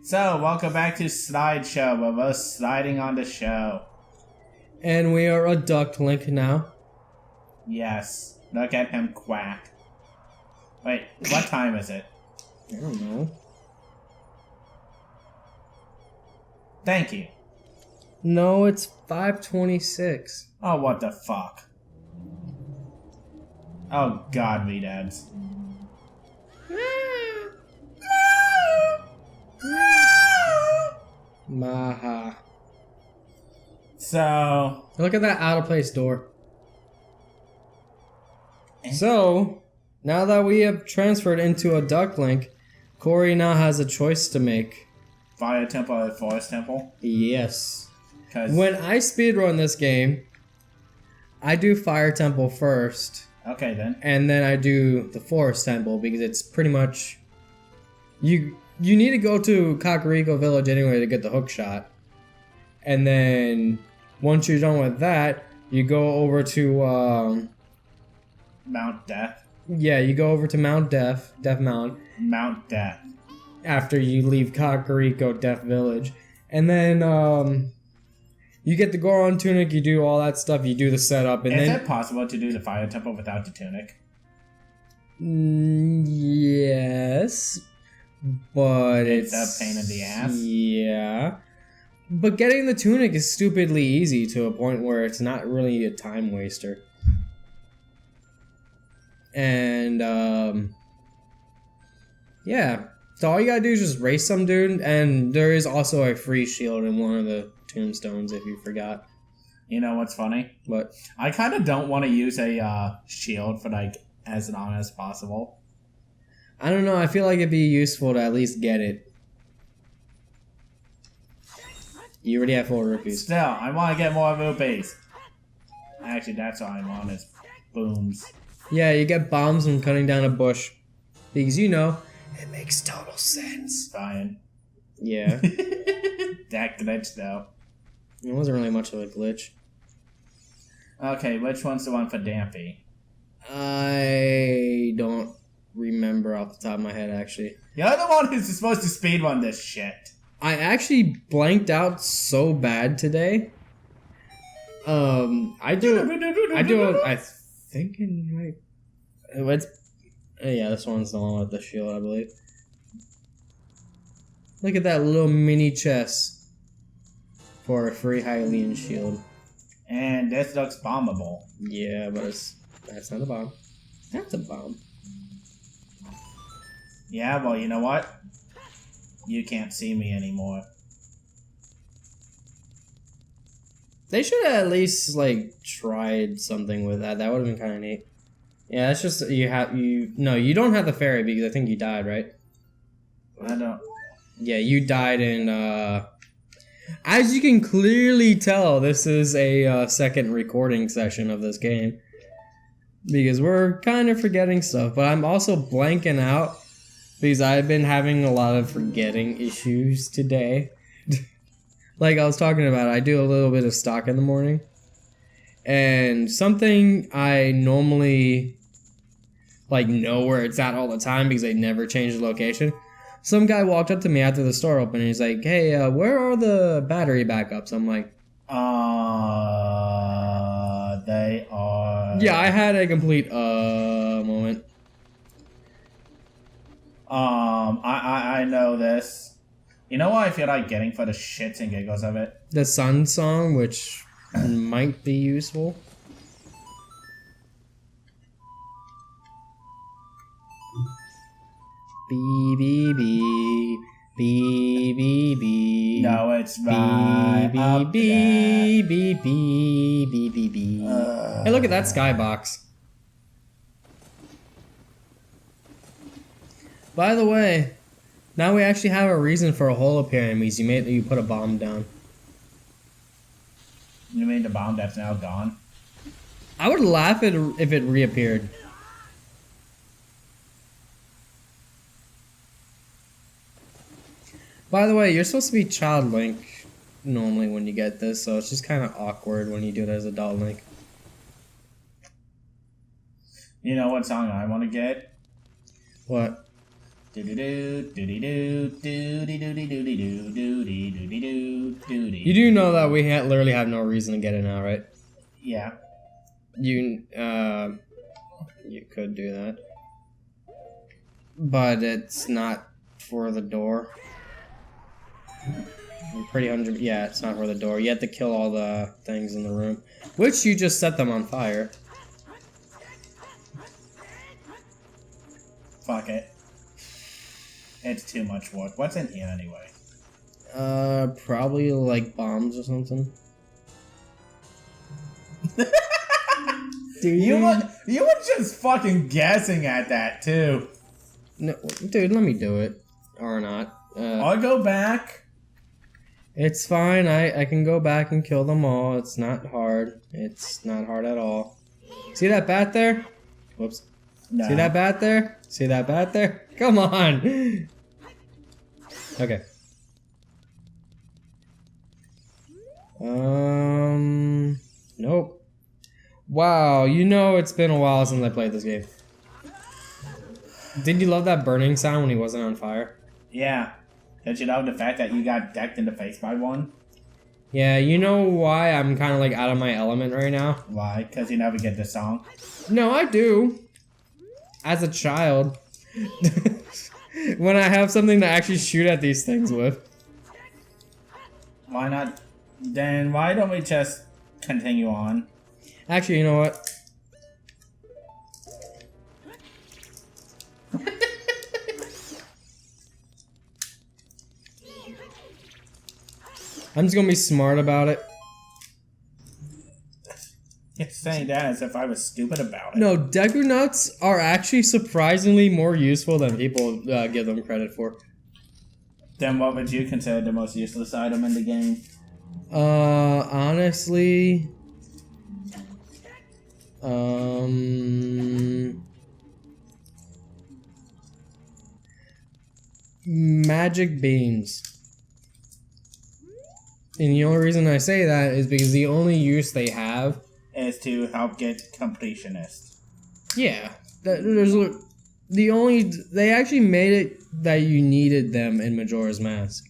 So, welcome back to Slideshow of us sliding on the show. And we are a duck Link now. Yes. Look at him quack. Wait, what time is it? I don't know. Thank you. No, it's 5:26. Oh, what the fuck? Oh god, me dads. Maha. So... Look at that out of place door. So, now that we have transferred into a duck Link, Corey now has a choice to make. Fire Temple or Forest Temple? Yes. Cause... When I speedrun this game, I do Fire Temple first. Okay then. And then I do the Forest Temple because it's pretty much... You need to go to Kakariko Village anyway to get the hook shot. And then once you're done with that, you go over to Mount Death? yeah, you go over to Mount Death Mountain. Mount Death. After you leave Kakariko Death Village. And then you get the Goron tunic, you do all that stuff, you do the setup, and Is then it possible to do the Fire Temple without the tunic? yes. But It's a pain in the ass? Yeah. But getting the tunic is stupidly easy to a point where it's not really a time waster. And, yeah. So all you gotta do is just race some dude, and there is also a free shield in one of the tombstones if you forgot. You know what's funny? But I kind of don't want to use a shield for like as long as possible. I don't know, I feel like it'd be useful to at least get it. You already have 4 rupees. Still, I want to get more rupees. Actually, that's all I want is booms. Yeah, you get bombs from cutting down a bush. Because, you know, it makes total sense. Fine. Yeah. That glitch, though. It wasn't really much of a glitch. Okay, which one's the one for Dampy? I don't remember off the top of my head, actually. You're the one who's supposed to speedrun this shit. I actually blanked out so bad today. I think in my... yeah, this one's the one with the shield, I believe. Look at that little mini chest for a free Hylian shield. And this looks bombable. Yeah, but that's not a bomb. That's a bomb. Yeah, well, you know what? You can't see me anymore. They should have at least, like, tried something with that. That would have been kind of neat. Yeah, that's just, no, you don't have the fairy because I think you died, right? I don't... Yeah, you died in, as you can clearly tell, this is a second recording session of this game. Because we're kind of forgetting stuff, but I'm also blanking out because I've been having a lot of forgetting issues today. Like I was talking about, I do a little bit of stock in the morning. And something I normally like know where it's at all the time because they never change the location. Some guy walked up to me after the store opened and he's like, hey, where are the battery backups? I'm like, they are... Yeah, I had a complete, moment. I know this. You know what I feel like getting for the shits and giggles of it? The Sun song, which might be useful. B B B B B B. No, it's right B up B there. B B B B B. Hey, look at that skybox. By the way, now we actually have a reason for a hole appearing because you put a bomb down. You mean the bomb that's now gone? I would laugh if it reappeared. By the way, you're supposed to be Child Link normally when you get this, so it's just kind of awkward when you do it as Adult Link. You know what song I want to get? What? You do know that we literally have no reason to get it now, right? Yeah. You could do that. But it's not for the door. I'm pretty 100. Yeah, it's not for the door. You have to kill all the things in the room, which you just set them on fire. Fuck it. It's too much work. What's in here anyway? Probably like bombs or something. Dude, You were just fucking guessing at that too. No, dude, let me do it or not. I'll go back. It's fine. I can go back and kill them all. It's not hard. It's not hard at all. See that bat there? Whoops. No. See that bat there? See that bat there? Come on. Okay. Nope. Wow, you know it's been a while since I played this game. Did you love that burning sound when he wasn't on fire? Yeah. Did you know the fact that you got decked in the face by one? Yeah, you know why I'm kind of like out of my element right now? Why? Because you never get the song? No, I do. As a child. When I have something to actually shoot at these things with. Why not? Then why don't we just continue on? Actually, you know what? I'm just gonna be smart about it. You're saying that as if I was stupid about it. No, Deku Nuts are actually surprisingly more useful than people give them credit for. Then what would you consider the most useless item in the game? Honestly... Magic beans. And the only reason I say that is because the only use they have Is to help get completionist. yeah, they actually made it that you needed them in Majora's Mask.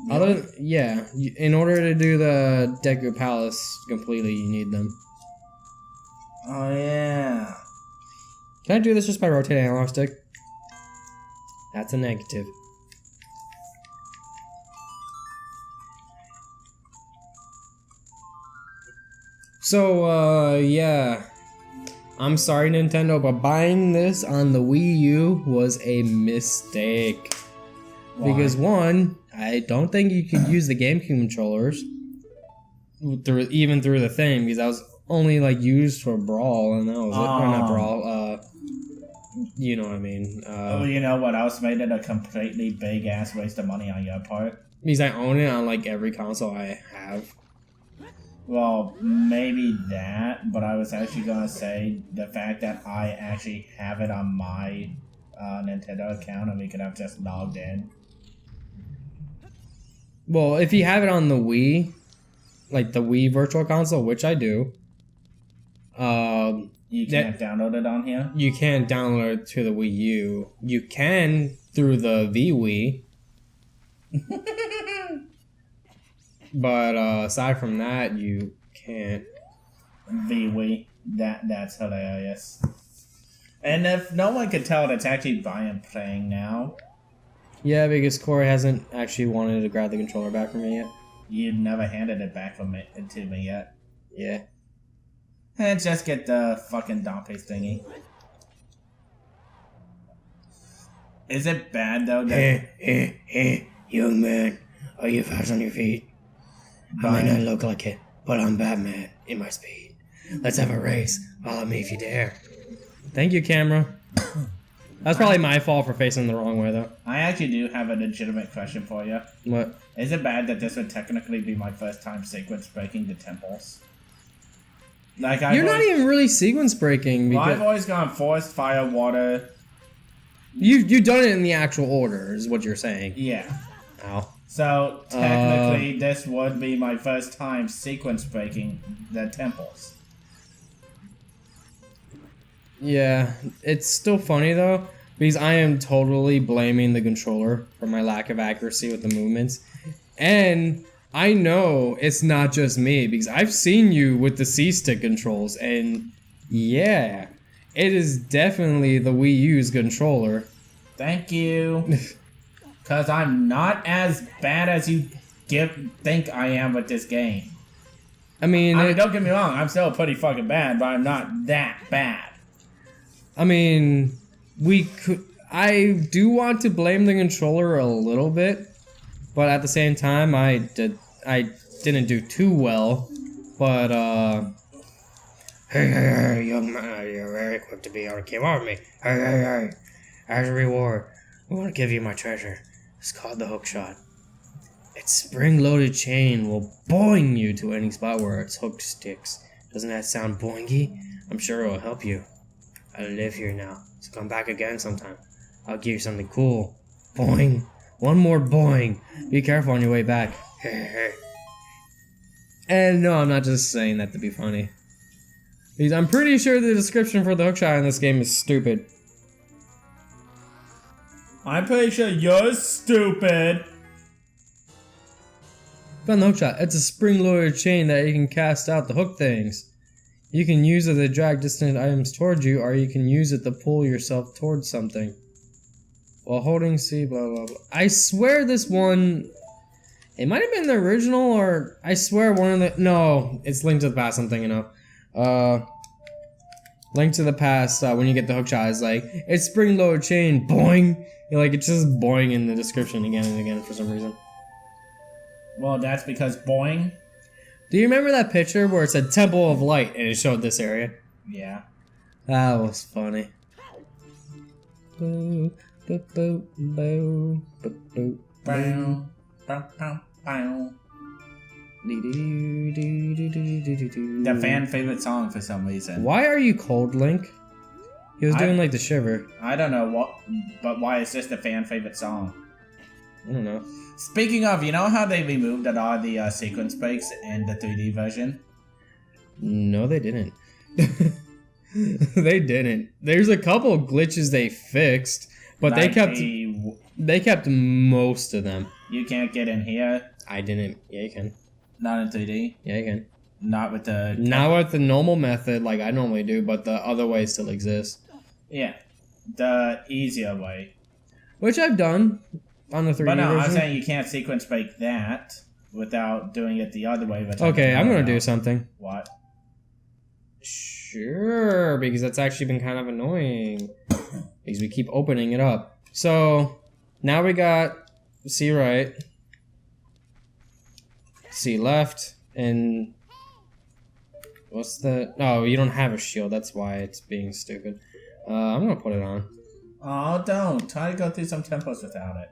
In order to do the Deku Palace completely, you need them. Oh yeah. Can I do this just by rotating analog stick? That's a negative. So, yeah. I'm sorry, Nintendo, but buying this on the Wii U was a mistake. Why? Because, one, I don't think you could use the GameCube controllers even through the thing, because that was only, like, used for Brawl, and that was it. Or not Brawl, you know what I mean. Oh, you know what else made it a completely big-ass waste of money on your part? Because I own it on, like, every console I have. Well, maybe that, but I was actually gonna say the fact that I actually have it on my Nintendo account and we could have just logged in. Well, if you have it on the Wii, like the Wii Virtual Console, which I do, You can't download it on here? you can't download it to the Wii U. You can through the VWii. But aside from that, you can't. VWii. That's hilarious. And if no one could tell, it's actually Brian playing now. Yeah, because Corey hasn't actually wanted to grab the controller back from me yet. You've never handed it back to me yet. Yeah. And just get the fucking Dante thingy. Is it bad though that Hey, young man, are you fast on your feet? I might not look like it, but I'm Batman in my speed. Let's have a race. Follow me if you dare. Thank you, camera. That's probably my fault for facing the wrong way, though. I actually do have a legitimate question for you. What? Is it bad that this would technically be my first time sequence breaking the temples? Like You're not even really sequence breaking. Well, Because I've always gone forest, fire, water. you've done it in the actual order, is what you're saying. Yeah. Ow. So technically, this would be my first time sequence breaking the temples. Yeah, it's still funny though, Because I am totally blaming the controller for my lack of accuracy with the movements. And I know it's not just me, because I've seen you with the C-stick controls, and yeah, it is definitely the Wii U's controller. Thank you. Because I'm not as bad as you think I am with this game. I mean, don't get me wrong, I'm still pretty fucking bad, but I'm not that bad. I mean, I do want to blame the controller a little bit, but at the same time, I didn't do too well. But hey, young man, you're very quick to be able to keep on with me. Hey, as a reward, I want to give you my treasure. It's called the hook shot. Its spring-loaded chain will boing you to any spot where its hook sticks. Doesn't that sound boingy? I'm sure it will help you. I live here now, so come back again sometime. I'll give you something cool. Boing. One more boing. Be careful on your way back. And no, I'm not just saying that to be funny. Because I'm pretty sure the description for the hookshot in this game is stupid. I'm pretty sure you're stupid. Found the hookshot. It's a spring-loaded chain that you can cast out the hook things. You can use it to drag distant items towards you, or you can use it to pull yourself towards something. While holding C, blah blah blah. I swear this one... It might have been the original, or... I swear one of the... No, it's Link to the Past, I'm thinking of. Link to the Past, when you get the hookshot, is like, it's spring-loaded chain, boing! Like, it's just boing in the description again and again for some reason. Well, that's because boing. Do you remember that picture where it said Temple of Light and it showed this area? Yeah. That was funny. Boo, boo, boo, boo, boo, boo, Bow, bow, bow, bow. The fan favorite song for some reason. Why are you cold, Link? He was doing like the shiver. I don't know what, but why is this the fan favorite song? I don't know. Speaking of, you know how they removed a lot of the sequence breaks in the 3D version? No, they didn't. They didn't. There's a couple of glitches they fixed, but Like they kept most of them. You can't get in here. I didn't. Yeah, you can. Not in 3D. Yeah, you can. Not with the... Not with the normal method like I normally do, but the other way still exists. Yeah. The easier way. Which I've done on the 3D But no, version. I'm saying you can't sequence break that without doing it the other way. Okay, I'm gonna do something. What? Sure, because that's actually been kind of annoying. Because we keep opening it up. So, now we got C right, C left, and... What's the... Oh, you don't have a shield, that's why it's being stupid. I'm gonna put it on. Oh, don't. Try to go through some tempos without it.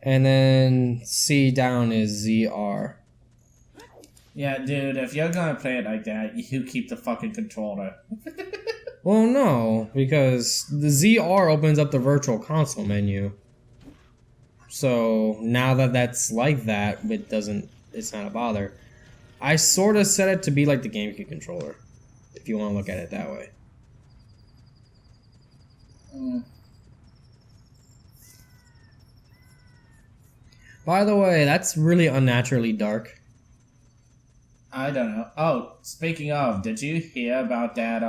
And then C down is ZR. Yeah, dude, if you're gonna play it like that, you keep the fucking controller. Well, no, because the ZR opens up the virtual console menu. So now that that's like that, it's not a bother. I sort of set it to be like the GameCube controller, if you want to look at it that way. By the way, that's really unnaturally dark. I don't know. Oh, speaking of, did you hear about that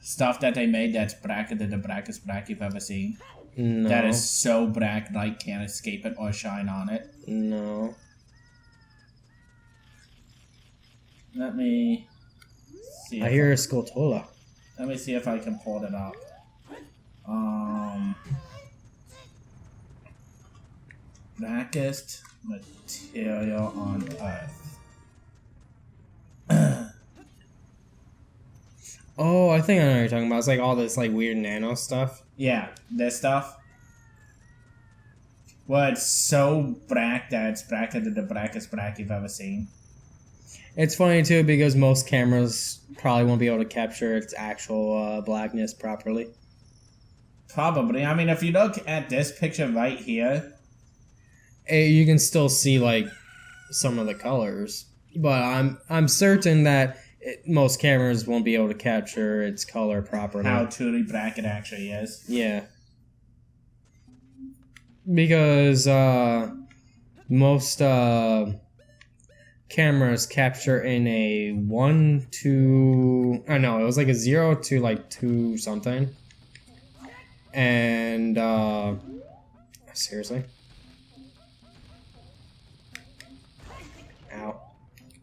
stuff that they made that's bracketed, the blackest black you've ever seen? No. That is so black light can't escape it or shine on it. No. Let me see. I hear a Skulltula. Let me see if I can pull it up. Blackest material on Earth. Oh, I think I know what you're talking about. It's like all this like weird nano stuff. Yeah, this stuff. Well, it's so black that it's bracketed the blackest black you've ever seen. It's funny too because most cameras probably won't be able to capture its actual blackness properly. Probably. I mean, if you look at this picture right here, You can still see like some of the colors, but I'm certain that most cameras won't be able to capture its color properly. How 2D bracket actually is. Yeah. Because most cameras capture in a 1 to... I know, it was like a 0 to like 2 something. And, seriously? Ow.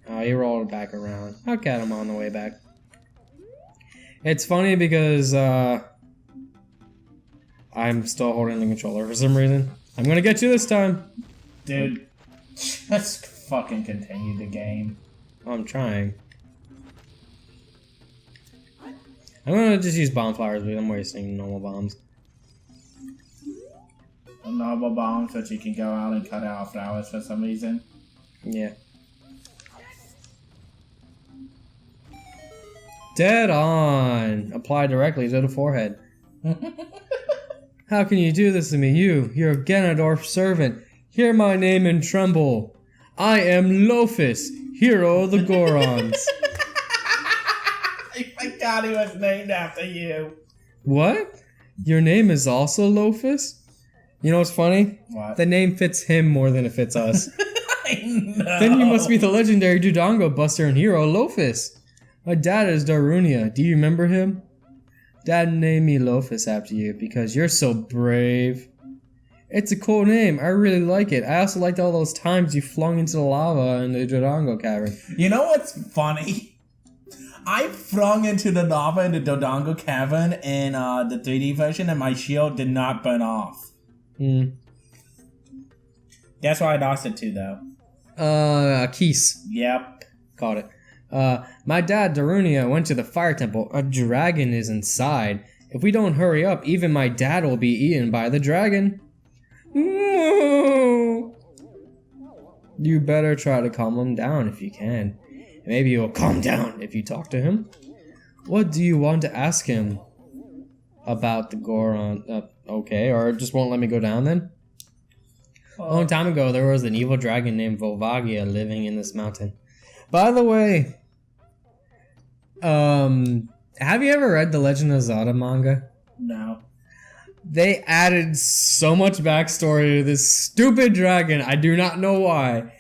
Oh, he rolled back around. I'll catch him on the way back. It's funny because, I'm still holding the controller for some reason. I'm gonna get you this time. Dude, just fucking continue the game. I'm trying. I'm gonna just use bomb flowers, but I'm wasting normal bombs. A normal bomb so you can go out and cut out flowers for some reason. Yeah. Dead on! Apply directly to the forehead. How can you do this to me? You're a Ganondorf servant. Hear my name and tremble. I am Lofus, hero of the Gorons. I forgot he was named after you. What? Your name is also Lofus? You know what's funny? What? The name fits him more than it fits us. I know. Then you must be the legendary Dodongo buster and hero, Lofus. My dad is Darunia. Do you remember him? Dad named me Lofus after you because you're so brave. It's a cool name. I really like it. I also liked all those times you flung into the lava in the Dodongo cavern. You know what's funny? I flung into the lava in the Dodongo cavern in the 3D version and my shield did not burn off. That's why I lost it too, though. Keys. Yep. Caught it. My dad, Darunia, went to the fire temple. A dragon is inside. If we don't hurry up, even my dad will be eaten by the dragon. You better try to calm him down if you can. Maybe he'll calm down if you talk to him. What do you want to ask him about the Goron? Okay, or just won't let me go down then? A long time ago, there was an evil dragon named Volvagia living in this mountain. By the way, have you ever read the Legend of Zelda manga? No. They added so much backstory to this stupid dragon. I do not know why.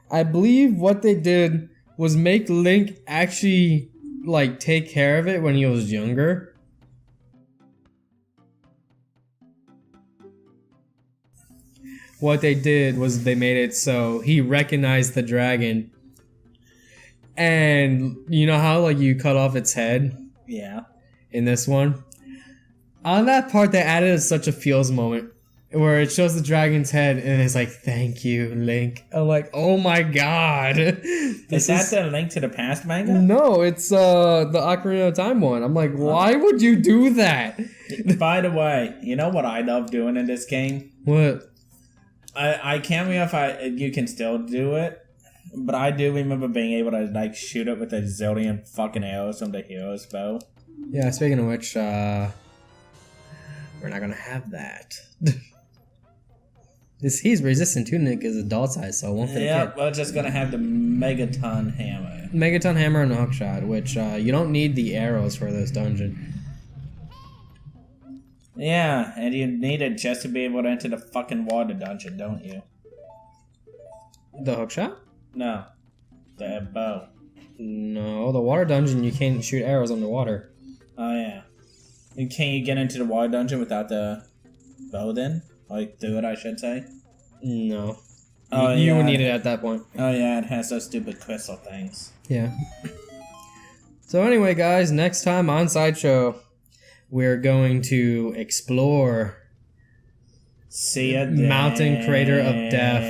I believe what they did was make Link actually, like, take care of it when he was younger. What they did was they made it so he recognized the dragon. And you know how, like, you cut off its head? Yeah. In this one? On that part, they added such a feels moment where it shows the dragon's head and it's like, thank you, Link. I'm like, oh my god. Is that the Link to the Past manga? No, it's the Ocarina of Time one. I'm like, why would you do that? By the way, you know what I love doing in this game? What? I can't remember if you can still do it, but I do remember being able to, like, shoot it with a zillion fucking arrows from the hero's bow. Yeah, speaking of which, we're not gonna have that. He's resistant tunic is adult size, so it won't fit a kid. We're just gonna have the Megaton Hammer. Megaton Hammer and a hookshot, which you don't need the arrows for this dungeon. Yeah, and you need it just to be able to enter the fucking water dungeon, don't you? The hookshot? No. The bow. No, the water dungeon you can't shoot arrows underwater. Oh yeah. And can you get into the water dungeon without the bow then? Like, do it, I should say? No. Oh, you would need it at that point. Oh yeah, it has those stupid crystal things. Yeah. So anyway, guys, next time on Sideshow, we're going to explore See ya Mountain Crater of Death.